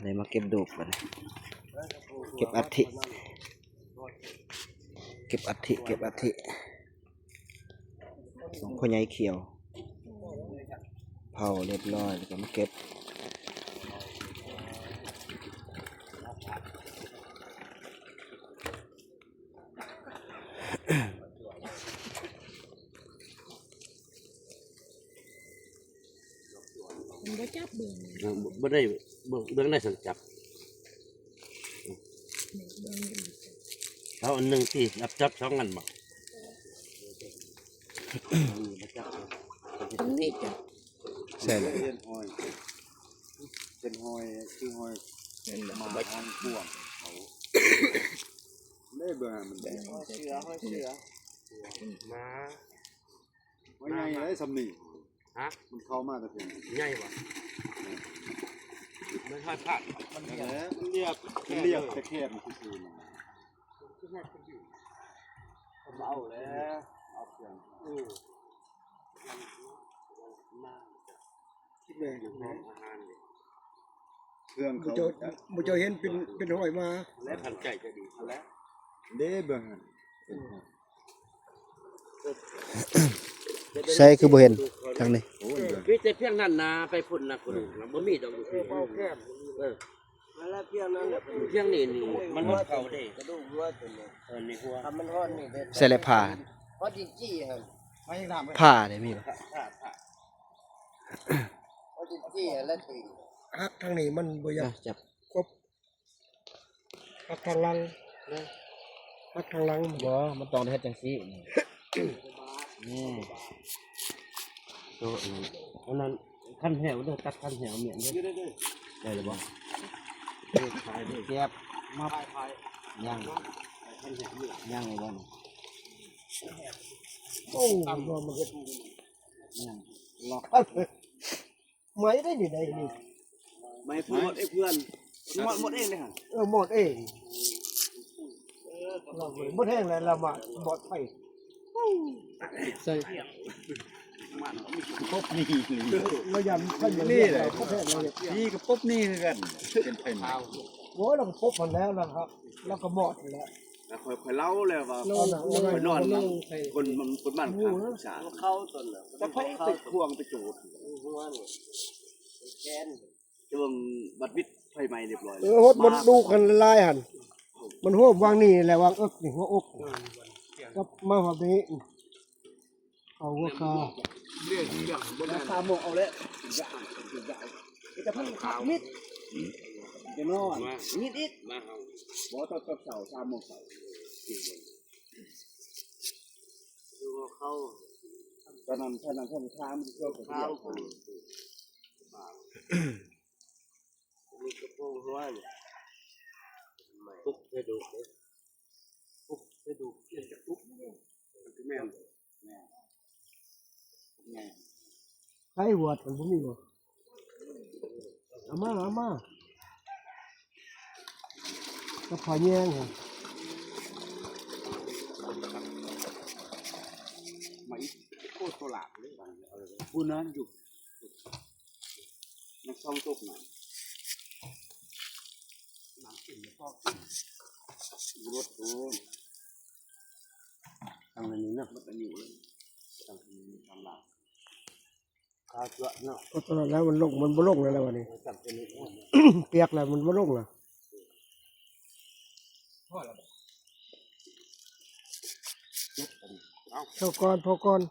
ได้มาเก็บดูกบัดนี้เก็บอัฐิของพ่อใหญ่เขียวเผาเรียบร้อยแล้วก็มาเก็บมันบ่จับเบิ่ง บ่ได้เบิ่งได้สังจับเอาอันหนึงที่จับสองอันบ่ ตรงนี้จ้ะ ใช่เลย เป็นหอยคือหอยมาทางพ่วงเขาได้เบื่อมันแดง เสือมา ว่าไงได้สำนี ฮะ มันเข้ามาแต่เพียง ใหญ่บ่มันค่อยพลาดมันเรียบ เรียกแต่แคบมันคือนะ เอาแล้วเอาเพียงมา คิดแม่ง พร้อมอาหารเลย เครื่องเขา บ่เจอเห็นเป็นหอยมา และทันใจจะดีแล้ว เด้เบื่อ ใช่คือบ่เห็นทางนี้ โอ้ยเบื่อ มีแต่เพียงนั้นนาไปพุ่นนะคนบ่มีดอกอยู่ เป้าแคบ มาแล้วเพียงนั้นเพียงนี่มันบ่เข้าเด้ กระดูกวัวตัวนี้ นี่หัว ทำมันร้อนนี่เด้อ ใส่และผ้า เพราะดินจี้หั่น ไม่ยังทำ ผ้าได้มีบ่ เพราะดินจี้แล้วตี ฮักทางนี้มันบ่อยาก จับ ครบฮักทางหลังฮักทางหลัง บ่มันต้องเฮ็ดจังซี่นี่ ตัวนั้นคันแหวเด้อตัดคันแหวเมียนเด้อได้หรือบ่ขายได้ เก็บมา ขาย ย่าง คันแหวเมียน ย่างไว้บ่นี่ โอ้มันก็ ย่างล็อก ไหมได้นี่ได้นี่ ไม่พูดไอ้เพื่อนหมดเองเลยฮะ หมดเองหมดแห้งแล้วเรามาหมดไป ใส่ ปุ๊บนี่ เรายำท่านอย่าง นี่ นี้ แหละ พบแห้งเลย นี่ก็ปุ๊บนี่คือกันเป็นไผ่ โอ้ยเราก็พบมันแล้วนะครับเราก็หมดแล้ว แล้วค่อยเล่าเลยว่า เรานอน คนบ้านข้างสารเข้าตนแล้วจะไปติดพวงไปจูด หัวนี่แกน จะบังบัดวิทย์ไฟไหม้เรียบร้อย ฮดมันดูกันลายหันมันหัววางนี่แหละวางนี่หัวอกกับมาแบบนี้เอาหัวคา ตาหมกเอาแล้วจะพันขาวนิดจะนอนนิดมาเอาบ่ต้องเสาตาหมกเสาดูเข้าตอนนั้นท่านทามมันก็ข้าวมีกระโปรงหัวตุ๊กให้ดูตุ๊กให้ดูเกี่ยวกับตุ๊กแม่แม่ ใช้หัวมันผมมีหัวเอามาก็พอแยงค่ะ ไม่โคตรโซลาเลยผู้นั้นอยู่นักท่องตกหน่อยน้ำขึ้นพ่อรถโอ้ทางนี้นะมันเป็นอยู่เลยทางนี้ทางหลังข้าวจ้วเนาะ ก็ตอนนั้นแล้วมันลงมันบ่ลงแล้ววันนี้ จับตัวนี้ เปียกแล้วมันบ่ลงแล้วเท่าก่อนพอก่อน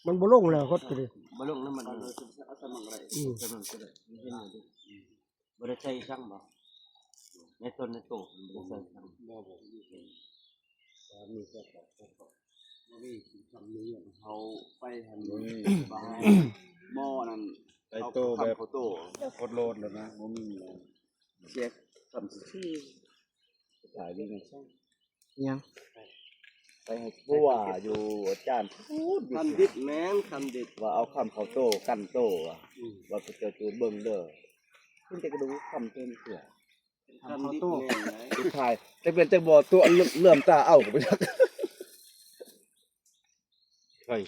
มันบ่ลงแล้วคดก็ดิ บอลลูนนั่นมันเอาสมังอะไรสมังก็ได้ไม่เห็นเลยบริษัทช่างบ่ในต้นในโต๊ะบริษัทช่างบ่มีแค่มีทำนี้เขาไปทำนี้บ้านหม้อนั่น ไอโตแบบโคตรโลดแล้วนะมันมี เช็คทำที่ถ่ายได้ไงช่าง ยัง ไปให้ผู้ว่าอยู่อาจารย์พูด คันดิดแม่นคันดิด ว่าเอาคำเขาโตกันโตว่าไปเจอตัวเบิ่งเด้อคุณจะกระดูคำเพิ่มเสือ คันดิดแม่นไหน สุดท้ายจะเป็นแต่บ่ตัวเลื่อมตาเอาก็ไปจัก เฮ้ย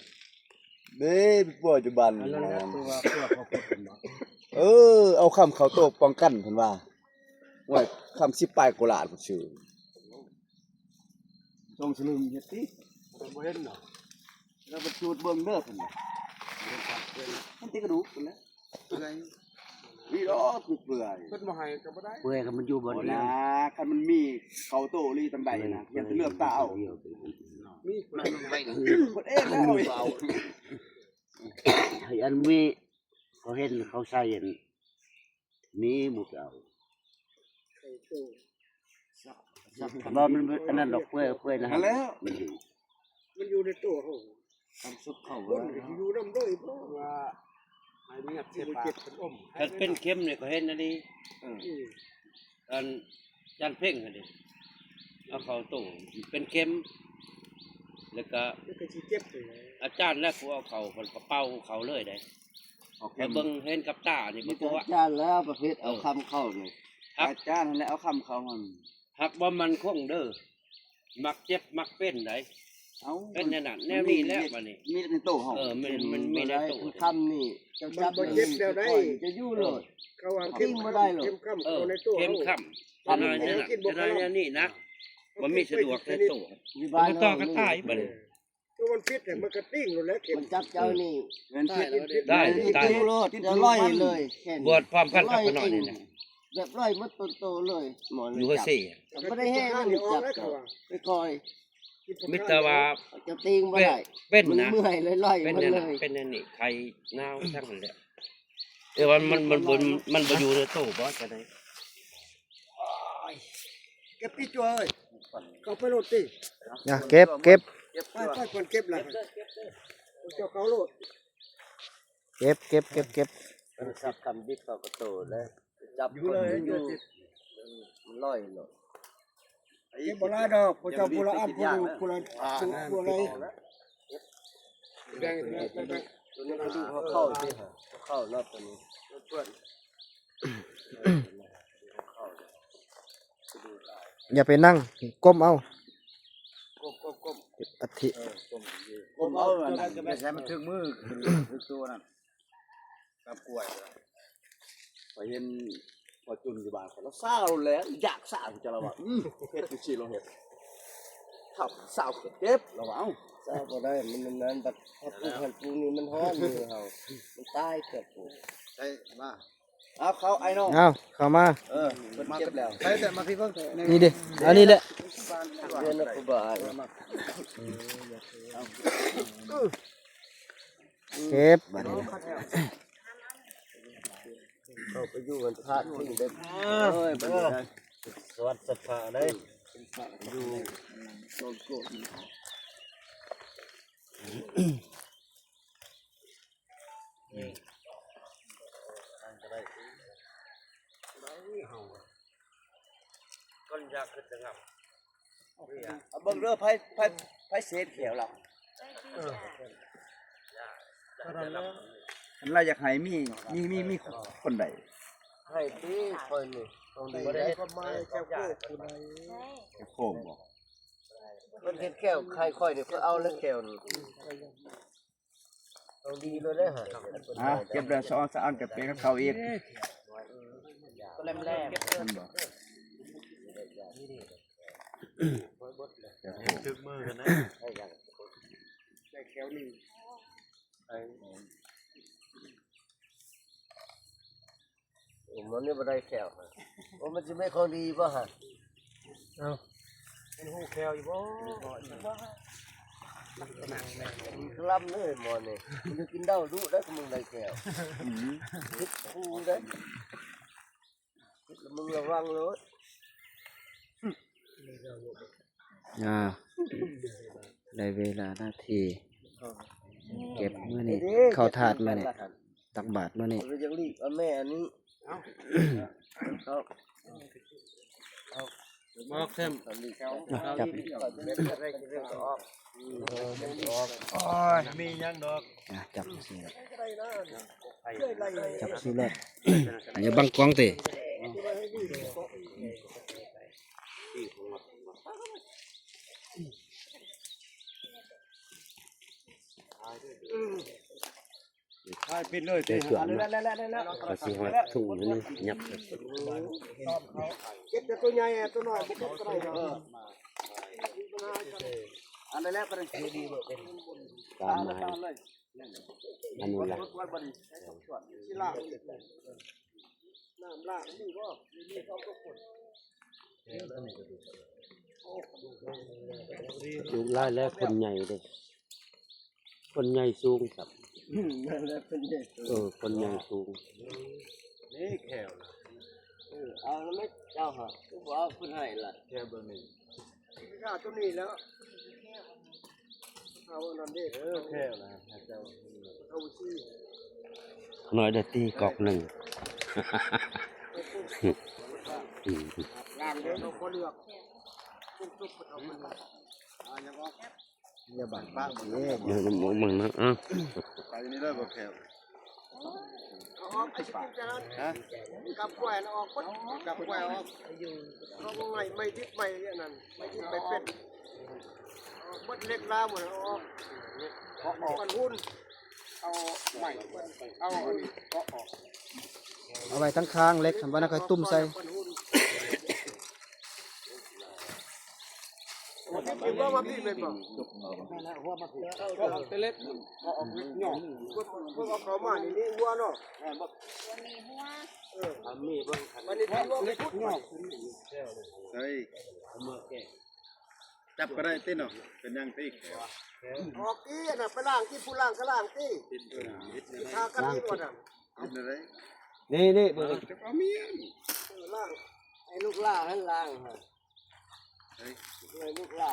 เด้ปัจจุบัน อันนั้นตัวเขาพูดเนาะ เอาคำเขาโตป้องกันเพิ่นว่าว่าคำ10ปลายโกลาดเพิ่นชื่อต้องสลึมเฮ็ดติ บ่เห็นเนาะ แล้วบ่จูดเบิ่งเด้อเพิ่นน่ะมันติกระดูกเพิ่นนะเปื่อยนี่ดอกคือเปื่อย เพิ่นบ่ให้ก็บ่ได้ เพื่อให้มันอยู่บน บ่ นี้ นะคันมันมีเขาโตลีตำใดนะอย่าไปเลือกตาเอา มี มันไม่ถึง เพิ่นเองแล้ว ให้อันมีเขาเห็นเขาใส่อันนี้หมดเอาว่ามันอันนั้นดอกเพื่อนะ นั่นแล้ว มันอยู่ในตัวเฮา ทำซุปเข้า คนอยู่นำเลยเพราะว่าให้เงียบเสียปากเพิ่นอม ถ้าเป็นเข็มเนี่ยก็เห็นอันนี้ อืม อันจันเพ่งอันนี้เอาเข้าตู้เป็นเข็มแล้วก็ แล้วก็สิเจ็บเลย อาจารย์แรกกูเอาเขาคนกระเป๋าเขาเลยได้ โอเค แล้วเบิ่งเห็นกับตานี่ มี บ่ แต่ ตัว อาจารย์แล้วประเภทเอาคำเข้านี่ อาจารย์นั่นแหละเอาคำเขามัน หักบ่มันคงเด้อมักเจ็บมักเป็นได้ เอา เป็นนั่นน่ะแนวนี้แล้วบัดนี้ มีในโตเฮา มันมีในตู้ คือคำนี่เจ้าจับจะยู่เลย เขาว่า ทิ้งบ่ได้หรอก เข้มข้ำ เออ เอาในตัว เข้ม เฮา ค่ำจะนายนั่นน่ะจะนายอันนี้นะมันมีสะดวกในตู้ มีบ้าน มันต่อกันตายบัดนี้ ตัวมันพิษเนี่ยมันก็ติ้งลงแล้วเข็ม มันจับเจ้านี่ เงินพิษ ได้ ตายโลดจะร้อยเลยแค่ บวชความพันกับขน่อยนี่นะ แบบร้อยมัดต้นโตเลยหมอน อยู่ก็สี่ ไม่ได้แห้งมันจับไปคอย มิตรว่า จะตีงบ่ได้ เป็น มัน นะ เมื่อยเลยร้อย เป็น มัน นั่น เล น่ะ ย เป็นนั่นนี่ใครหนาวทั้งนั้นแหละแต่ว่ามันบ่อยู่ในตู้บ่จะได้ เก็บพี่จัวเอ้ยเขาไปโลดติ นะเก็บ ไปคนเก็บล่ะเจ้าเขาโลด เก็บ มันสับคำดิบเขาก็โตแล้วจับอยู่มันร้อยเนาะ เก็บบ่ลาดอกพระเจ้าผู้ละอันผู้ละผู้ละผู้อะไรแบ่งกันไป ตัวนี้ดูเขาเข้าสิฮะเข้ารอบตัวนี้ เพื่อน อย่าไปนั่งก้มเอา ก้ม อธิ ผมเอาอันนั้นจะไม่ใช่มันถึงมือถึงตัวนั่นกับกล้วยไปเห็นพอจุนอยู่บ้านเขาแล้วเศร้าแล้วอยากเศร้าจะเราว่าเฮ็ดสิเราเฮ็ดขับเศร้าเก็บเราว่าเอ้า ทราบบ่ได้มันนั้นบัดถ้าปูหันปูนี่มันฮ้อนมือเฮามันตายเกิดปู ใช่มาเอาเขาไอ้น้อง เอาเข้ามา มันเก็บแล้ว ใช่แต่มาพี่เพิ่ง นี่ดิอันนี้แหละ เดือนละกว่าบาท เก็บบัดนี้นะ เข้าไปอยู่มันพลาดทิ้งได้เอ้ยบัดนี้สวัสดิ์สัพพะได้อยู่โซนโกคนอยากขึ้นจะงับ เอาเบิ่งเด้อไผเศษเขียวเราเราอยากให้มีคนใด ให้ที่คนนี่ตรงนี้ บ่ ได้ ได้ก็มาเจ้าโคกผู้ใด จะโคมบ่ มันเฮ็ดแก้วใครค่อยนี่ก็เอาแล้วแก้วนี่ตรงดีเลยได้ฮะ เก็บได้2สะอันกับเป็นกับเขาอีก ก็แรก นั่นบ่ ถึกมือกันนะ ได้แถวนี้ มันนี่บ่ได้แก้วฮะว่ามันสิไม่ของดีบ่ฮะ เป็นหูแควอยู่บ่ มีคลัมเลยหมอนี่มันจะกินเหล้าดุได้ก็มึงได้แก้วคิดคูได้คิดแล้วมึงระวังเลย อ่าได้เวลาหน้าที่เก็บมื้อนี้เข้าถาดมื้อนี้ตักบาตรมื้อนี้ เราจะรีบเอาแม่อันนี้เอา บอกเต็ม อันนี้ จับ เม็ดอะไรจะเรียกออก มียังดอก จับสิ ได้นะได้ จับสิแรกอย่าบังกล้องติ ท้ายเพ ปิดเลย ได้เสือมา แล้ว ก็สิฮอดทุ่งนี่ยับ เก็บแต่ตัวใหญ่ตัวน้อยบ่เก็บก็ได้เนาะ อันนั้นแล้วก็ได้ ตามไม้อันนี้ล่ะ สิล่างน้ำล่างนี่บ่มีเขาก็คน ลูกหลายแล้วคนใหญ่เด้คนใหญ่สูงครับ นั่นแหละเป็นเด็ก คนใหญ่สูง นี่แขว เอาแล้วไม่เจ้าฮะก็บอกว่าคุณให้ล่ะ แขวเบอร์หนึ่ง ข้าตัวนี้แล้วเอาอันนั้นเด้ แขวนะเจ้า เอาสิ น้อยได้ตีกอกหนึ่ง ล่างเด้เราก็เลือกตุ๊บๆเอามันอย่าบังป้าบ่เด้ เดี๋ยวมองมึงนะไปนี่เลยบ่แขว เอาออกไอ้สิกินจังนั้นกับแหวนออกปุ๊บกับแหวนออกเขาบ่ไม่ดิบไม่นั่นไม่ดิบไม่เป็นบดเล็กลาหมดเอาออกกันหุ้นเอาใหม่เอาอันนี้ก็ออก เอาไว้ทั้งค้างเล็กบ่น่าค่อยตุ้มใส่ คิดว่ามาพี่เป็นบ่เป็นเล็กก็ออกเล็กหน่องพวกเขามานี่วัวเนาะ ทำมีเบิ่งคัน วันนี้พี่ว่าเล็กหน่อง เฮ้ยจับก็ได้ติเนาะเป็นยังติแขว ออกกี้น่ะไปล้างที่ผู้ล้างก็ล้างที่ทากันนี่ก่อนน่ะ กินอะไร นี่เบิ่ง จะเอาเมียน ล้าง ไอ้ลูกล่าให้ล่างฮะ เฮ้ย ไอ้ลูกล่า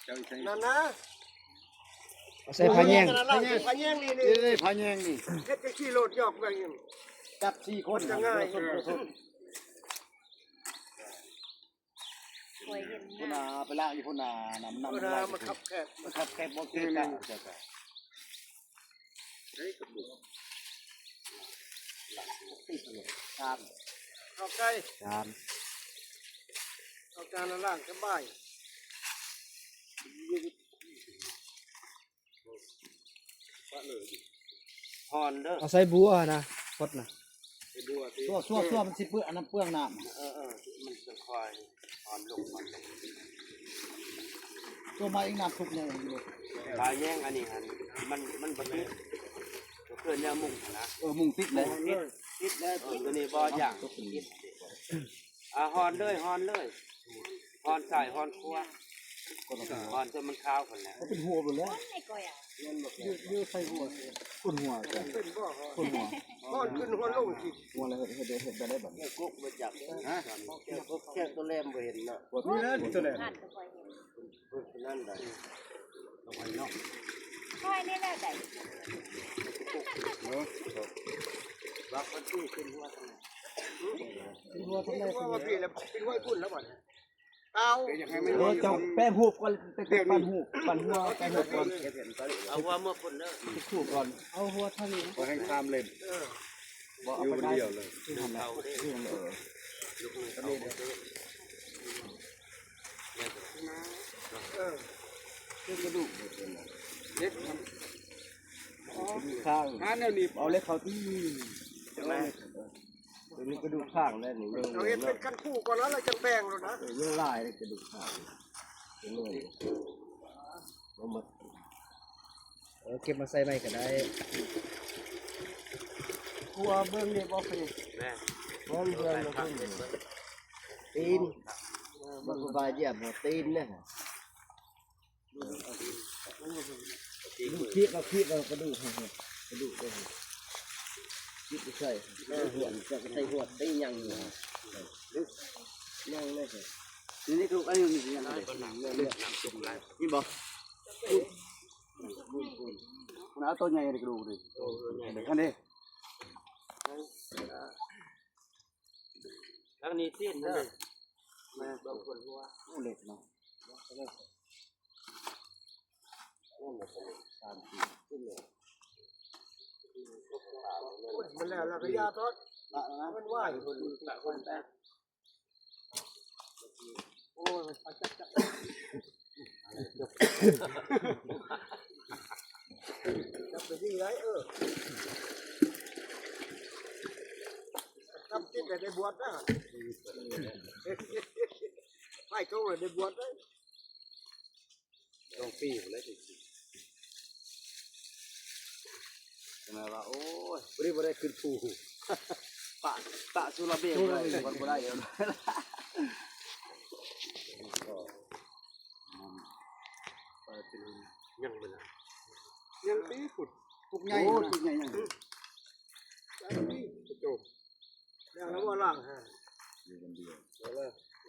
เจ้าใช้ นั่นนะ ใส่ผ้าแยง ล้างผ้าแยงนี่ นี่พาแยงนี่ เฮ็ดจะขี้โลดยอกแบบนี้ จับ4คน จะง่าย พุ่นนาไปละอยู่พุ่นนาน้ำ เว น้ำ ลามาขับแคบ ครับแค่บ่เกินกันเฮ้ยกระดูก เข้าใกล้ จาน เข้าจานล้างสบาย ฮอนเด้อ เอาใส่บัวนะพดนะ ซั่วมันสิเปื้อนอันนั้นเปื้องน้ำ มันจะคอยฮอนลงมัน ตัวมาอีกน้ำทุกเนี่ยอยู่ ปลาแย่งอันนี้หันมันบ่ติดก็เกินแนวมุ่งนะ มุงติดเลย ติดแล้วตัวนี้บ่อย่างฮอนเลยฮอนใส่ฮอนครัวฮอนจนมันขาวคนแล้ว เป็นหัวหมดแล้วยืดใส่หัวคนหัว เป็นบ่ คนหัว ก้อนขึ้นหัวลงสิ หัวอะไรเห็ดได้แบบ แค่กุ๊กมาจับแค่ตัวแรมบ่เห็นเนาะ หัวนี่แล้วตัวไหน นั่นได้ ค่อยนี่แหละได้ บักมันที่ขึ้นหัวทั้ง เป็นหัวว่าพี่แล้วเป็นหัวพุ่นแล้วบ่เตา จับแป้งหูบก่อนเป็นปั้นหูปั้นหัวแป้งหูก่อน เอาว่าเมื่อคนเด้อ ถูกก่อนเอาหัวเท่านี้ก็ให้ข้ามเล่นอยู่คนเดียวเลย เขาเด้อ ข้างอันนี้เอาเล็กเขาที่ใช่ไหมตัวนี้กระดูกข้างแล้วนี่ เราเห็นเป็นขั้นคู่ก่อนแล้วเราจะแบ่งแล้วนะ เยอะลายเลยกระดูกข้างเลย เก็บมาใส่ไม้ก็ได้ กลัวเบิ่งนี่บ่เป็น แม่ เบิ่งเบิ่งแล้วเพิ่น ตีนมันก็บาดเจ็บหัวตีนเนี่ย คิดเรากระดูกกระดูกเลย คิดไปใส่หัวจะใส่หัวตียังอยู่ยังเลยสินี่คือไอ้นี่มีอะไรนี่บ่ น้าตัวใหญ่กระดูกดิเด็กอันนี้ ทางนี้ตีนเด้อแม่บางคนหัว เล็กเนาะ มันแล้วแล้วก็ยาทอดมันไหวโอ้ยมันจัก จับไปที่ไรทำติดได้บวชนะไม่ก็เลยได้บวชได้ ต้องปีอยู่แล้วจริงๆทำไมว่าโอ้ยบ่ได้ขึ้นภูปะตะสุระเบงเลยมันบ่ได้เอายังไม่ละยังปีขุด ทุกใหญ่ทุกใหญ่ยัง ยังปีจบแล้วแล้วว่าล่างฮะ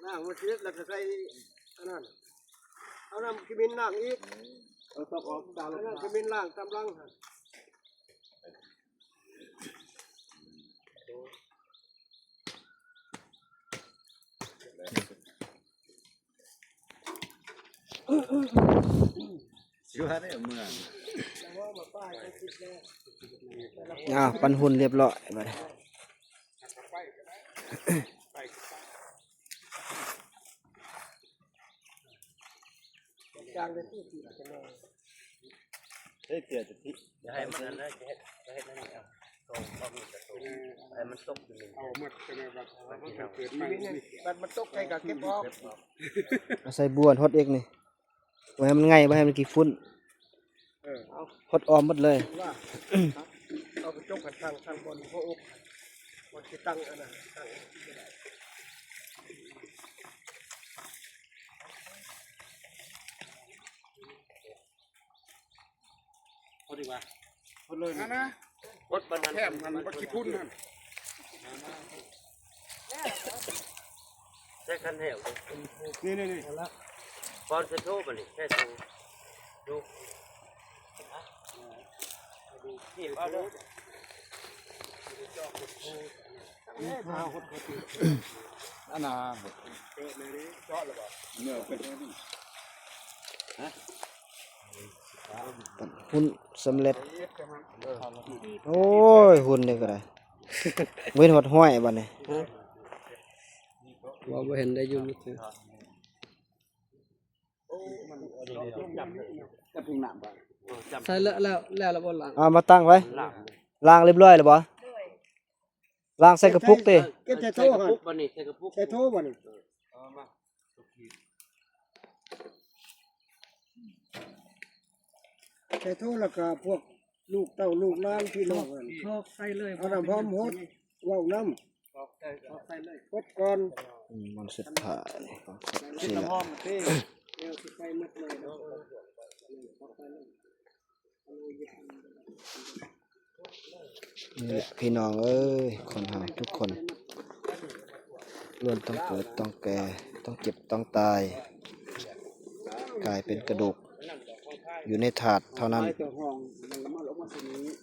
ล่างมาเช็ดแล้วก็ใส่อันนั้นเอาน้ำขมิ้นล่างอีก เอาตอกออกดาว เอาน้ำขมิ้นล่างตามล่างฮะ สิว่าได้เมือง ปันหุ่นเรียบร้อยบัดนี้ จางเป็นที่สี่กันเลย เฮ้ยเตี๋ยจะที่ จะให้มันนั่นจะให้นั่นนี่เอาตรงก็มีแต่ตรงให้มันตกอยู่นี่ เอาหมดกันเลยแบบมันเกิดมามันตกใจกับเก็บออก เอาใส่บ้วนฮดเอกนี่บ่ให้มันง่ายบ่ให้มันกี่ฝุ่น เอา ฮดออมหมดเลย ว่าเอาไปจกกันทางบนพระอกบนที่ตั้งอันนั้นตั้ง เขาดีกว่า คนเลยนะ รถบรรทุกแคบมันก็ขี้พุ่นนั่นใช้คันแถว นี่บอลจะโทษมันนี่แค่ดูดูนี่เอาดู อันน่ะเนี่ยเป็น หุ่นสำเร็จโอ้ยหุ่นนี่ก็ได้เว้นหดห้อยบัดนี้ ว่าบ่เห็นได้อยู่นี่คือ จะพิงหนามไป ใส่แล้วบ่ล่ะ มาตั้งไว้ล้างเรียบร้อยแล้วบ่ล้างใส่กระปุกติ เก็บใส่โถ กระ หัน ปุกมันนี่ใส่กระปุก ใส่โถบ่นี่ใส่โถแล้วก็พวกลูกเต้าลูกหลานพี่น้องกัน โชคใส่เลย เอาน้ำพร้อมหดว่าวน้ำกดก่อน มันสุดท้ายของสักทีละ เดี๋ยวสิไปหมดเลยเนาะ นี่แหละพี่น้องเอ้ยคนเฮาทุกคนล้วนต้องเกิดต้องแก่ต้องเจ็บต้องตายกลายเป็นกระดูกอยู่ในถาดเท่านั้น เจ้าห้องมันก็มาลงมาที่นี้